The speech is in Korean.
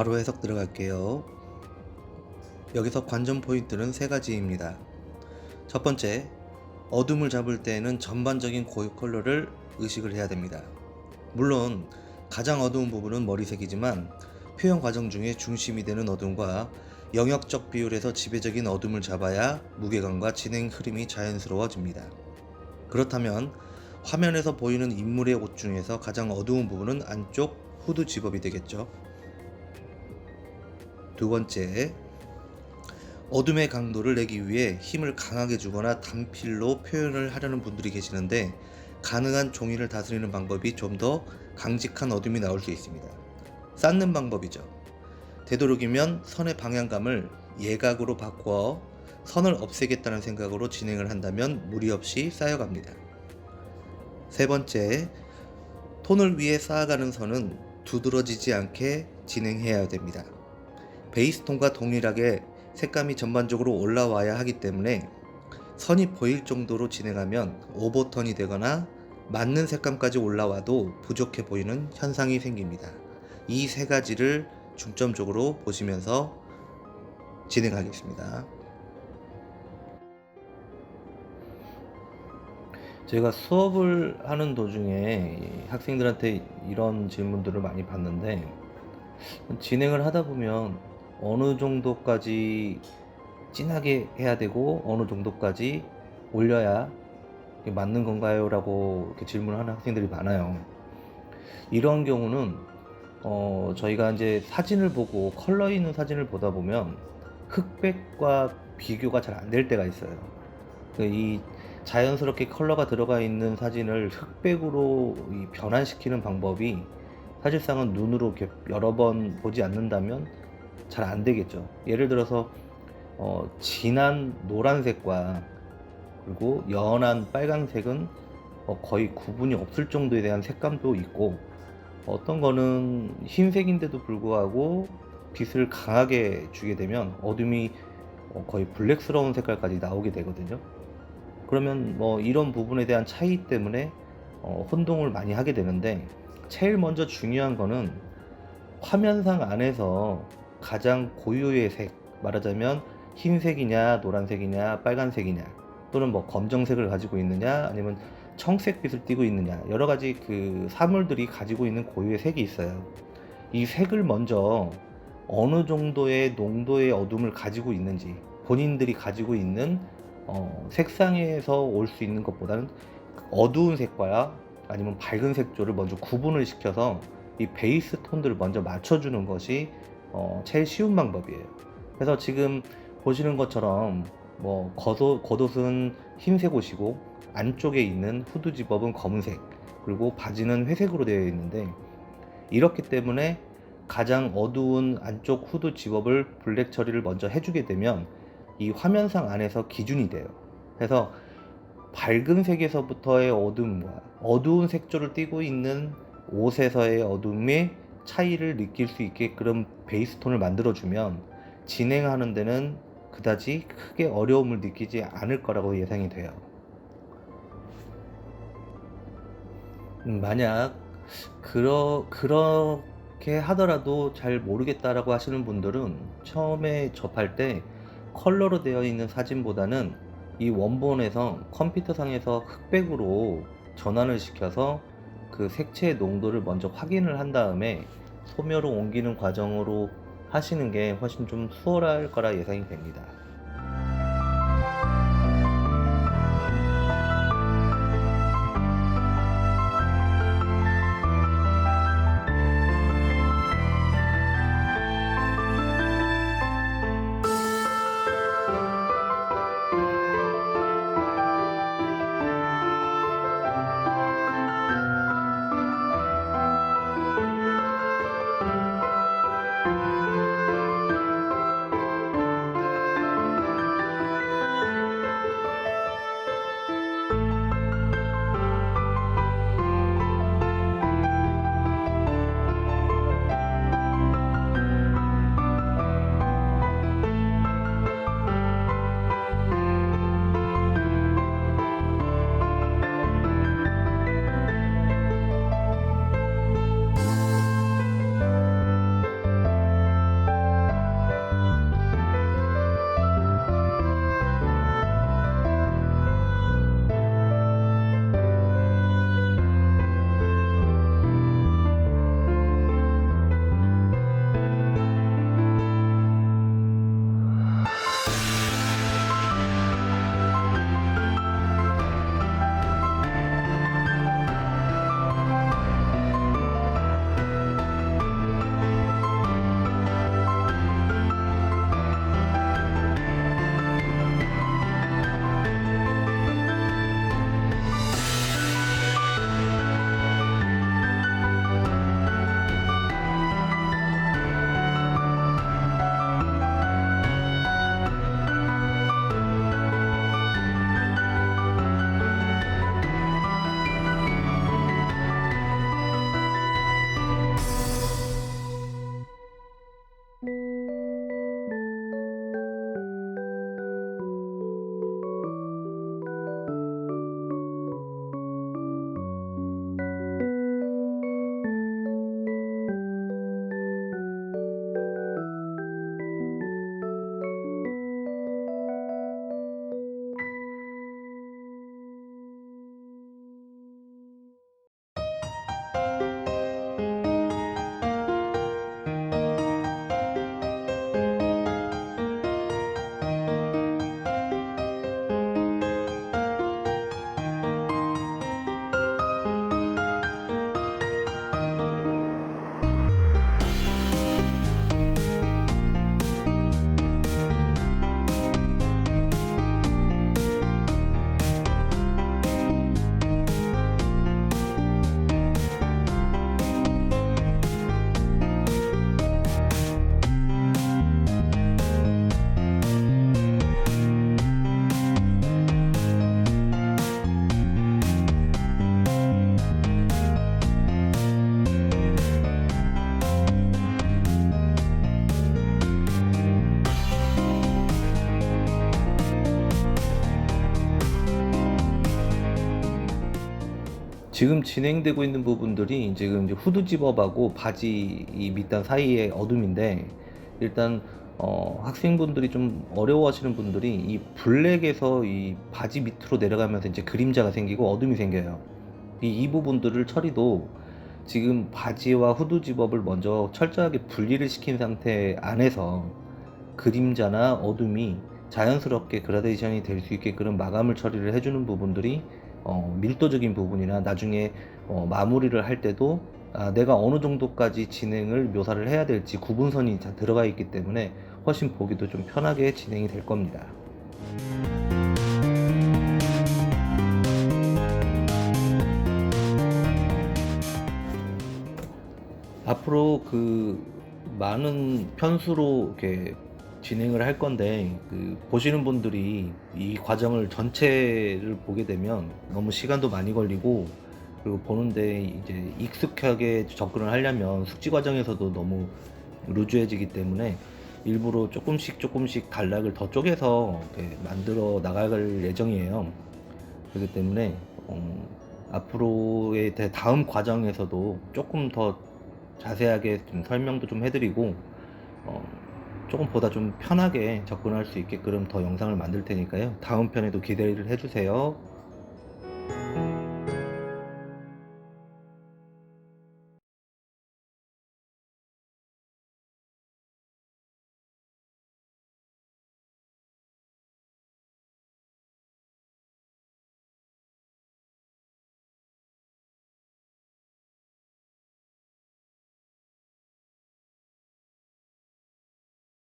바로 해석 들어갈게요. 여기서 관전 포인트는 세 가지입니다. 첫 번째, 어둠을 잡을 때에는 전반적인 고유 컬러를 의식을 해야 됩니다. 물론 가장 어두운 부분은 머리색이지만 표현 과정 중에 중심이 되는 어둠과 영역적 비율에서 지배적인 어둠을 잡아야 무게감과 진행 흐름이 자연스러워집니다. 그렇다면 화면에서 보이는 인물의 옷 중에서 가장 어두운 부분은 안쪽 후드 집업이 되겠죠. 두 번째, 어둠의 강도를 내기 위해 힘을 강하게 주거나 단필로 표현을 하려는 분들이 계시는데 가능한 종이를 다스리는 방법이 좀 더 강직한 어둠이 나올 수 있습니다. 쌓는 방법이죠. 되도록이면 선의 방향감을 예각으로 바꿔 선을 없애겠다는 생각으로 진행을 한다면 무리 없이 쌓여갑니다. 세 번째, 톤을 위해 쌓아가는 선은 두드러지지 않게 진행해야 됩니다. 베이스 톤과 동일하게 색감이 전반적으로 올라와야 하기 때문에 선이 보일 정도로 진행하면 오버톤이 되거나 맞는 색감까지 올라와도 부족해 보이는 현상이 생깁니다. 이 세 가지를 중점적으로 보시면서 진행하겠습니다. 제가 수업을 하는 도중에 학생들한테 이런 질문들을 많이 받는데 진행을 하다 보면 어느 정도까지 진하게 해야 되고 어느 정도까지 올려야 이게 맞는 건가요? 라고 이렇게 질문을 하는 학생들이 많아요. 이런 경우는 저희가 이제 사진을 보고 컬러 있는 사진을 보다 보면 흑백과 비교가 잘 안 될 때가 있어요. 이 자연스럽게 컬러가 들어가 있는 사진을 흑백으로 변환시키는 방법이 사실상은 눈으로 이렇게 여러 번 보지 않는다면 잘 안 되겠죠. 예를 들어서 진한 노란색과 그리고 연한 빨간색은 거의 구분이 없을 정도에 대한 색감도 있고, 어떤 거는 흰색인데도 불구하고 빛을 강하게 주게 되면 어둠이 거의 블랙스러운 색깔까지 나오게 되거든요. 그러면 뭐 이런 부분에 대한 차이 때문에 혼동을 많이 하게 되는데, 제일 먼저 중요한 거는 화면상 안에서 가장 고유의 색, 말하자면 흰색이냐 노란색이냐 빨간색이냐 또는 뭐 검정색을 가지고 있느냐 아니면 청색빛을 띠고 있느냐, 여러 가지 그 사물들이 가지고 있는 고유의 색이 있어요. 이 색을 먼저 어느 정도의 농도의 어둠을 가지고 있는지, 본인들이 가지고 있는 색상에서 올 수 있는 것보다는 어두운 색과 아니면 밝은 색조를 먼저 구분을 시켜서 이 베이스 톤들을 먼저 맞춰주는 것이 제일 쉬운 방법이에요. 그래서 지금 보시는 것처럼 뭐 겉옷은 흰색 옷이고 안쪽에 있는 후드 집업은 검은색, 그리고 바지는 회색으로 되어 있는데, 이렇기 때문에 가장 어두운 안쪽 후드 집업을 블랙 처리를 먼저 해주게 되면 이 화면상 안에서 기준이 돼요. 그래서 밝은 색에서부터의 어둠과 어두운 색조를 띠고 있는 옷에서의 어둠의 차이를 느낄 수 있게끔 베이스 톤을 만들어주면 진행하는 데는 그다지 크게 어려움을 느끼지 않을 거라고 예상이 돼요. 만약 그렇게 하더라도 잘 모르겠다라고 하시는 분들은 처음에 접할 때 컬러로 되어 있는 사진보다는 이 원본에서 컴퓨터상에서 흑백으로 전환을 시켜서 그 색채의 농도를 먼저 확인을 한 다음에 소묘로 옮기는 과정으로 하시는 게 훨씬 좀 수월할 거라 예상이 됩니다. 지금 진행되고 있는 부분들이 지금 이제 후드 집업하고 바지 이 밑단 사이의 어둠인데, 일단 학생분들이 좀 어려워하시는 분들이 이 블랙에서 이 바지 밑으로 내려가면서 이제 그림자가 생기고 어둠이 생겨요. 이 부분들을 처리도 지금 바지와 후드 집업을 먼저 철저하게 분리를 시킨 상태 안에서 그림자나 어둠이 자연스럽게 그라데이션이 될 수 있게 그런 마감을 처리를 해주는 부분들이 밀도적인 부분이나 나중에 마무리를 할 때도 내가 어느 정도까지 진행을 묘사를 해야 될지 구분선이 다 들어가 있기 때문에 훨씬 보기도 좀 편하게 진행이 될 겁니다. 앞으로 그 많은 편수로 이렇게 진행을 할 건데, 그 보시는 분들이 이 과정을 전체를 보게 되면 너무 시간도 많이 걸리고, 그리고 보는데 이제 익숙하게 접근을 하려면 숙지 과정에서도 너무 루즈해지기 때문에 일부러 조금씩 단락을 더 쪼개서 이렇게 만들어 나갈 예정이에요. 그렇기 때문에 앞으로의 다음 과정에서도 조금 더 자세하게 좀 설명도 좀 해드리고, 어, 조금 보다 좀 편하게 접근할 수 있게끔 더 영상을 만들 테니까요. 다음 편에도 기대를 해주세요.